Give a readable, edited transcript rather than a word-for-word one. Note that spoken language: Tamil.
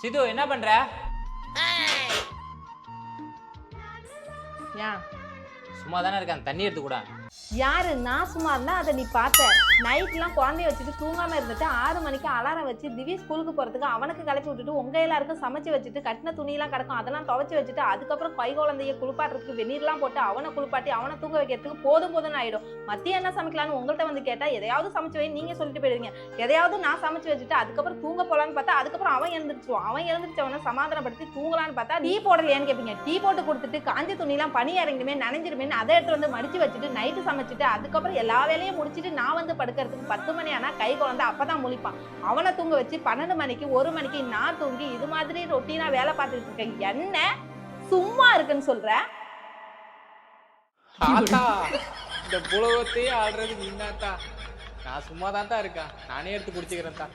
சிது என்ன பண்ற? ஏன் சும்மா தானே இருக்கேன், தண்ணி எடுத்து கூட. யாரு? நான் சும்மா இருந்தா அதை நீ பார்த்த. நைட்லாம் குழந்தைய வச்சுட்டு தூங்காம இருந்துட்டு 6 மணிக்கு அலாரம் வச்சு திவ்யா ஸ்கூலுக்கு போறதுக்கு அவனுக்கு கிளப்பி விட்டுட்டு உங்க எல்லாருக்கும் சமைச்சு வச்சுட்டு கட்டின துணியெல்லாம் கிடக்கும் அதெல்லாம் துவைச்சு வச்சுட்டு அதுக்கப்புறம் கை குழந்தைய குளிப்பாட்டுறதுக்கு வெந்நீர்லாம் போட்டு அவனை குளிப்பாட்டி அவனை தூங்க வைக்கிறதுக்கு போதும்னு ஆயிடும். மத்தியம் என்ன சமைக்கலான்னு உங்கள்கிட்ட வந்து கேட்டா எதையாவது சமைச்சு வை நீங்க சொல்லிட்டு போயிடுவீங்க. எதையாவது நான் சமைச்சு வச்சுட்டு அதுக்கப்புறம் தூங்க போலான்னு பார்த்தா அதுக்கப்புறம் அவன் எழுந்திரிச்சுவான். அவன் எழுந்திரிச்சவனை சமாதானப்படுத்தி தூங்கலான்னு பார்த்தா டீ போடலையான்னு கேட்பீங்க. டீ போட்டு கொடுத்துட்டு காஞ்சி துணியெல்லாம் பனி இறங்கிடுமே நனைஞ்சிருமேன்னு அதை எடுத்து வந்து மடிச்சு வச்சுட்டு நைட்டு சமைச்சிட்டு அதுக்கப்புறம் எல்லா வேலையும் முடிச்சுட்டு நான் வந்து படுக்கிறதுக்கு 10 மணி ஆனா கை குழந்தை அப்பதான் முழிப்பான். அவனை தூங்க வச்சு 12 மணிக்கு 1 மணிக்கு நான் தூங்கி இது மாதிரி ரொட்டீனா வேலை பார்த்துட்டு இருக்கேன். என்ன சும்மா இருக்குன்னு சொல்ற? இந்த புலவத்தையே ஆடுறது நீந்தாத்தா. நான் சும்மா தான் இருக்கேன், நானே எடுத்து குடிச்சுக்கிறேன் தான்.